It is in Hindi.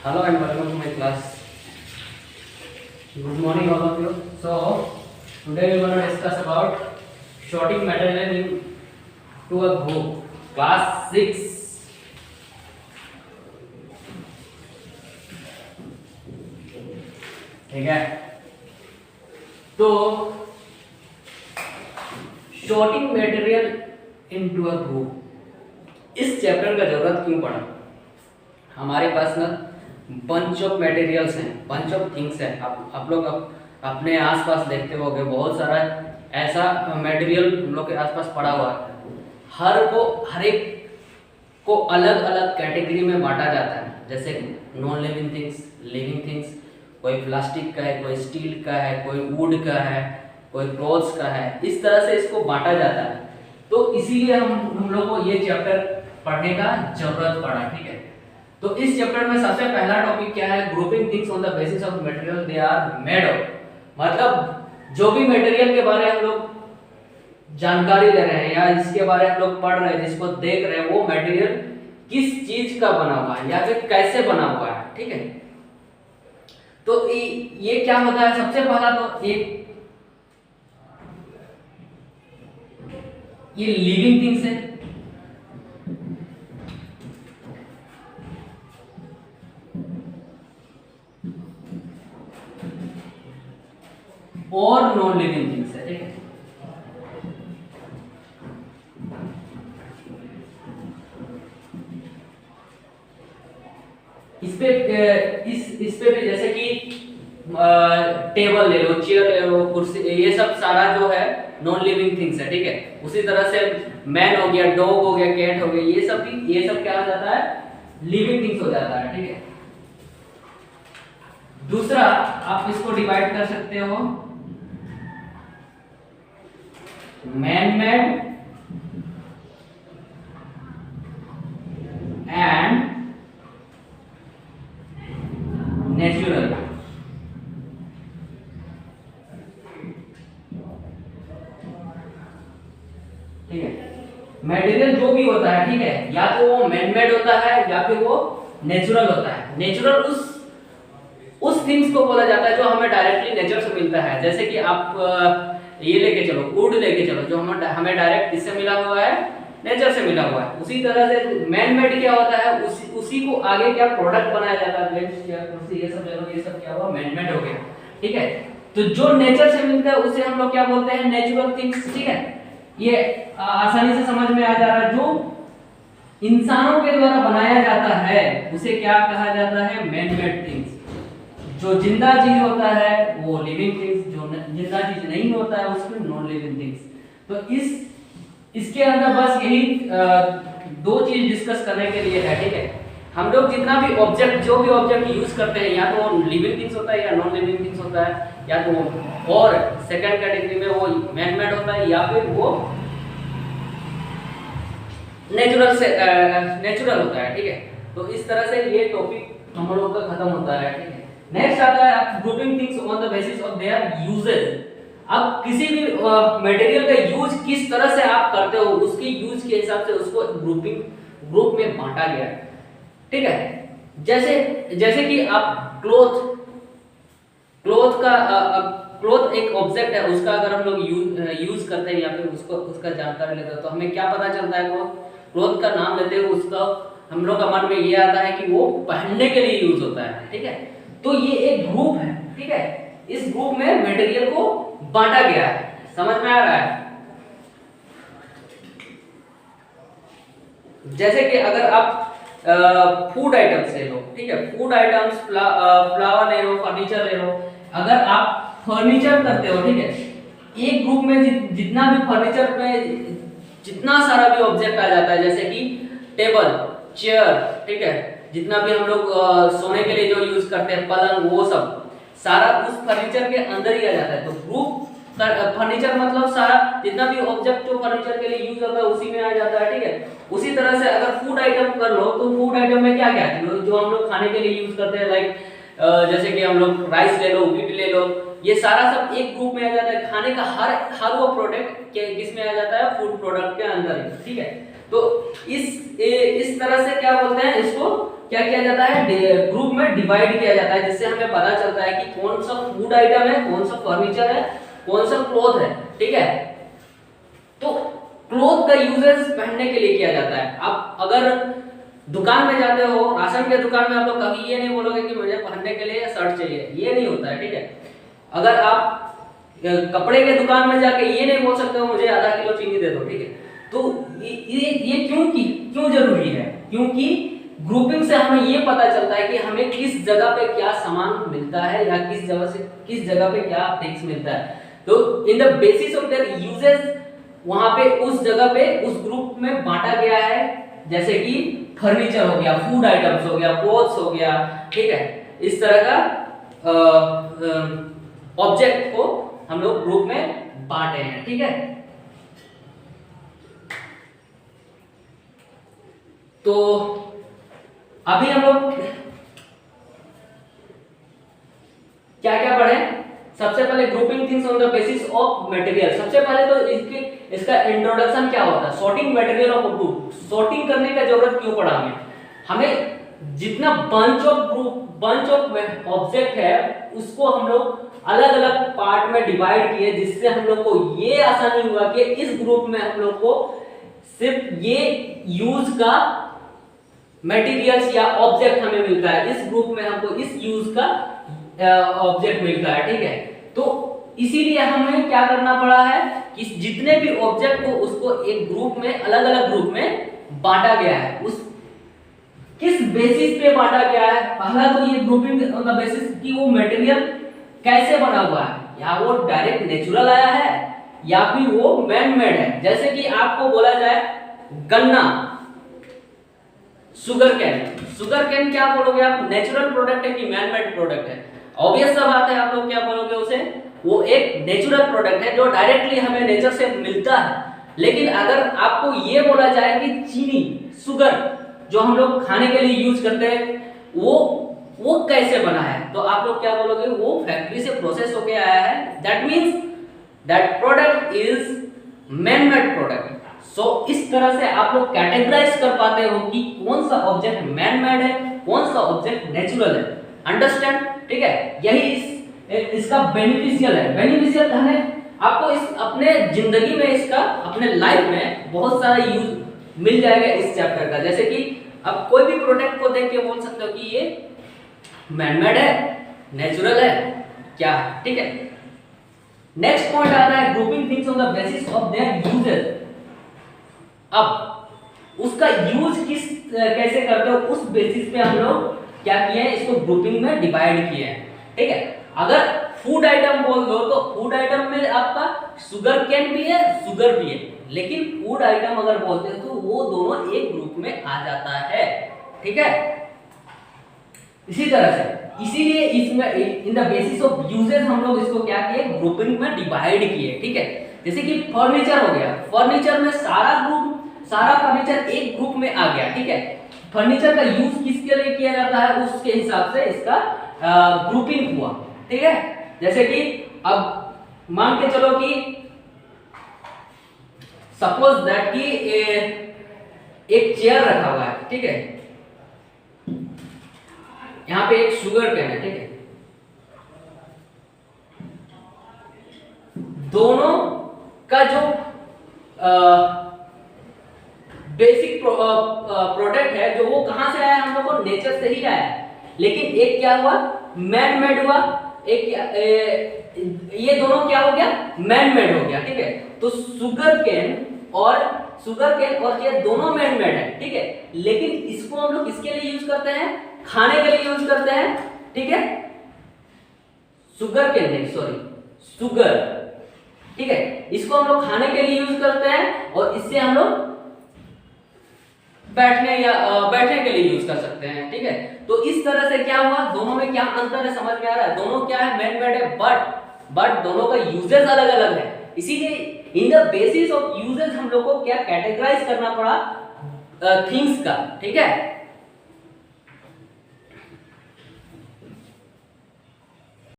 Hello and welcome to my class. Good morning all of you. So today we are going to discuss about sorting material into a group. Class 6. ठीक है, तो sorting material into a group इस चैप्टर का जरूरत क्यों पड़ा? हमारे पास ना बंच ऑफ मटेरियल्स हैं, बंच ऑफ थिंग्स हैं। आप लोग अपने आसपास देखते होंगे बहुत सारा ऐसा मटेरियल हम लोग के आसपास पड़ा हुआ है। हर एक को अलग अलग कैटेगरी में बांटा जाता है, जैसे non living things, living things. कोई प्लास्टिक का है, कोई स्टील का है, कोई वुड का है, कोई क्लॉथ्स का है। इस तरह से इसको बांटा जाता है। तो इसीलिए हम लोग को ये चैप्टर पढ़ने का जरूरत पड़ा। ठीक है, तो इस चैप्टर में सबसे पहला टॉपिक क्या है? Grouping things on the basis of material they are made of. मतलब जो भी मटेरियल के बारे में हम लोग जानकारी ले रहे हैं या इसके बारे में हम लोग पढ़ रहे हैं, जिसको देख रहे हैं, वो मटेरियल किस चीज का बना हुआ है या फिर कैसे बना हुआ है। ठीक है, तो ये क्या होता है? सबसे पहला तो ये लिविंग थिंग्स है और नॉन लिविंग थिंग्स है। ठीक है, इस पे भी जैसे कि टेबल ले लो, चेयर ले लो, कुर्सी, ये सब सारा जो है नॉन लिविंग थिंग्स है। ठीक है, उसी तरह से मैन हो गया, डॉग हो गया, कैट हो गया, ये सब क्या हो जाता है? लिविंग थिंग्स हो जाता है। ठीक है, दूसरा आप इसको डिवाइड कर सकते हो मैन मेड एंड नेचुरल। ठीक है, मटेरियल जो भी होता है, ठीक है, या तो वो मैन मेड होता है या फिर वो नेचुरल होता है। नेचुरल उस थिंग्स को बोला जाता है जो हमें डायरेक्टली नेचर से मिलता है। जैसे कि आप ये लेके चलो, वुड लेके चलो, जो हमें डायरेक्ट किससे मिला हुआ है? नेचर से मिला हुआ है। उसी तरह से मैन मेड क्या होता है? उसी को आगे क्या प्रोडक्ट बनाया जाता है, बेंच या कुर्सी, ये सब ले लो, ये सब क्या हुआ? मैन मेड हो गया। ठीक है, तो जो नेचर से मिलता है उसे हम लोग क्या बोलते हैं? Natural things. ठीक है, ये आसानी से समझ में आ जा रहा है। जो इंसानों के द्वारा बनाया जाता है उसे क्या कहा जाता है? Man made things. जो जिंदा चीज होता है वो लिविंग थिंग्स, जो जिंदा चीज नहीं होता है उसको नॉन लिविंग थिंग्स। तो इसके अंदर बस यही दो चीज डिस्कस करने के लिए है। ठीक है, हम लोग जितना भी ऑब्जेक्ट, जो भी ऑब्जेक्ट यूज करते हैं, या तो लिविंग थिंग्स होता है या नॉन लिविंग थिंग्स होता है, या तो और सेकंड कैटेगरी में वो मैन मेड होता है या फिर वो नेचुरल होता है। ठीक है, तो इस तरह से ये टॉपिक हम लोग का खत्म होता है। ठीक है, नेक्स्ट आता है grouping things on the basis of their uses. अब किसी भी मटेरियल का यूज किस तरह से आप करते हो, उसके यूज के हिसाब से उसको ग्रुप में बांटा गया है। ठीक है, जैसे कि आप क्लॉथ एक ऑब्जेक्ट है, उसका अगर हम लोग यूज करते हैं या फिर उसका जानकारी लेते हैं तो हमें क्या पता चलता है? क्लॉथ का नाम लेते हुए उसका हम लोग का मन में ये आता है कि वो पहनने के लिए यूज होता है। ठीक है, तो ये एक ग्रुप है। ठीक है, इस ग्रुप में मटेरियल को बांटा गया है। समझ में आ रहा है? जैसे कि अगर आप फूड आइटम्स ले लो, ठीक है, फूड आइटम्स, फ्लावर ले लो, फर्नीचर ले लो। अगर आप फर्नीचर करते हो, ठीक है, एक ग्रुप में जितना भी फर्नीचर में जितना सारा भी ऑब्जेक्ट आ जाता है, जैसे कि टेबल, चेयर, ठीक है, जितना भी हम लोग सोने के लिए जो यूज करते हैं, पलंग, वो सब सारा उस फर्नीचर के अंदर ही आ जाता है। तो ग्रुप फर्नीचर मतलब सारा जितना भी ऑब्जेक्ट जो फर्नीचर के लिए यूज होता है उसी में आ जाता है। ठीक है, उसी तरह से अगर फूड आइटम कर लो तो फूड आइटम में क्या क्या है जो हम लोग खाने के लिए यूज करते हैं, लाइक जैसे कि हम लोग राइस ले लो, व्हीट ले लो, ये सारा सब एक ग्रुप में आ जाता है। खाने का हर वो प्रोडक्ट किस में आ जाता है? फूड प्रोडक्ट के अंदर। ठीक है, तो इस तरह से क्या बोलते हैं? इसको क्या किया जाता है, ग्रुप में डिवाइड किया जाता है, जिससे हमें पता चलता है कि कौन सा फूड आइटम है, कौन सा फर्नीचर है, कौन सा क्लॉथ है। ठीक है, तो क्लॉथ का यूजेस पहनने के लिए किया जाता है। आप अगर दुकान में जाते हो, राशन के दुकान में, आप लोग कभी ये नहीं बोलोगे कि मुझे पहनने के लिए शर्ट चाहिए, ये नहीं होता है। ठीक है, अगर आप कपड़े के दुकान में जाके ये नहीं बोल सकते हो मुझे आधा किलो चीनी दे दो। ठीक है, तो ये क्यों जरूरी है, क्योंकि ग्रुपिंग से हमें ये पता चलता है कि हमें किस जगह पे क्या सामान मिलता है या किस जगह पे क्या थिंग्स मिलता है। तो in the basis of their uses वहां पे उस जगह पे उस ग्रुप में बांटा गया है, जैसे कि फर्नीचर हो गया, फूड आइटम्स हो गया, क्लोथ्स हो गया। ठीक है, इस तरह का ऑब्जेक्ट को हम लोग ग्रुप में बांटे हैं। ठीक है, तो अभी हम लोग क्या क्या पढ़े। सबसे पहले grouping things on the basis of material. सबसे पहले तो इसका इंट्रोडक्शन क्या होता है, sorting material of group. Sorting करने का जरूरत क्यों पड़ा हमें जितना बंच ऑफ ऑब्जेक्ट है उसको हम लोग अलग अलग पार्ट में डिवाइड किए, जिससे हम लोग को ये आसानी हुआ कि इस ग्रुप में हम लोग को सिर्फ ये यूज का मटेरियल्स या ऑब्जेक्ट हमें मिलता है, इस ग्रुप में हमको इस यूज का ऑब्जेक्ट मिलता है। ठीक है, तो इसीलिए हमें क्या करना पड़ा है कि जितने भी ऑब्जेक्ट को उसको एक ग्रुप में, अलग अलग ग्रुप में बांटा गया है। उस किस बेसिस पे बांटा गया है, पहला तो ये ग्रुपिंग ऑन द बेसिस कि वो मटेरियल कैसे बना हुआ है, या वो डायरेक्ट नेचुरल आया है या फिर वो मैन मेड है। जैसे कि आपको बोला जाए गन्ना, शुगर कैन क्या बोलोगे आप, नेचुरल प्रोडक्ट है कि मैन मेड प्रोडक्ट है? ऑब्वियस सा बात है, आप लोग क्या बोलोगे उसे, वो एक नेचुरल प्रोडक्ट है जो डायरेक्टली हमें नेचर से मिलता है। लेकिन अगर आपको ये बोला जाए कि चीनी, शुगर जो हम लोग खाने के लिए यूज करते हैं, वो कैसे बना है, तो आप लोग क्या बोलोगे, वो फैक्ट्री से प्रोसेस होके आया है। That means that product is man made product. So इस तरह से आप लोग कैटेगराइज कर पाते हो कि कौन सा ऑब्जेक्ट मैन मेड है, कौन सा ऑब्जेक्ट नेचुरल है। अंडरस्टैंड? ठीक है, यही इसका बेनिफिशियल है। बेनिफिशियल है आपको इस अपने जिंदगी में, इसका अपने लाइफ में बहुत सारा यूज मिल जाएगा इस चैप्टर का। जैसे कि अब कोई भी प्रोडक्ट को देख के बोल सकते हो कि ये मैन मेड है, नेचुरल है, क्या है। ठीक है, नेक्स्ट पॉइंट आता है grouping things on the basis of their uses. अब उसका यूज कैसे करते हो, उस बेसिस पे हम लोग क्या किए हैं, इसको ग्रुपिंग में डिवाइड किए हैं। ठीक है, अगर फूड आइटम बोल दो तो फूड आइटम में आपका शुगर कैन भी है, शुगर भी है, लेकिन फूड आइटम अगर बोलते हैं तो वो दोनों एक ग्रुप में आ जाता है। ठीक है, इसी तरह से इसीलिए इसमें in the basis of uses हम लोग इसको क्या किए, ग्रुपिंग में डिवाइड किए। ठीक है, जैसे कि फर्नीचर हो गया, फर्नीचर में सारा फर्नीचर एक ग्रुप में आ गया। ठीक है, फर्नीचर का यूज किसके लिए किया जाता है, उसके हिसाब से इसका ग्रुपिंग हुआ। ठीक है, जैसे कि अब मान के चलो कि सपोज दैट कि एक चेयर रखा हुआ है। ठीक है, यहां पे एक शुगर कैन है। ठीक है, दोनों का जो बेसिक प्रोडक्ट है, जो वो कहां से आया, हम लोग को नेचर से ही आया। लेकिन एक क्या हुआ, मैन मेड हुआ, ये दोनों क्या हो गया, मैन मेड हो गया। ठीक है, तो शुगर कैन और ये दोनों मैन मेड है। ठीक है, लेकिन इसको हम लोग किसके लिए यूज करते हैं, खाने के लिए यूज करते हैं। ठीक है, शुगर कैन नहीं, सॉरी, शुगर। ठीक है, इसको हम लोग खाने के लिए यूज करते हैं और इससे हम लोग बैठने के लिए यूज कर सकते हैं। ठीक है, तो इस तरह से क्या हुआ, दोनों में क्या अंतर है, समझ में आ रहा है? दोनों क्या है, मैन मेड है, बट दोनों का यूजेस अलग अलग है। इसीलिए in the basis of uses हम लोग को क्या कैटेगराइज करना पड़ा थिंग्स का। ठीक है,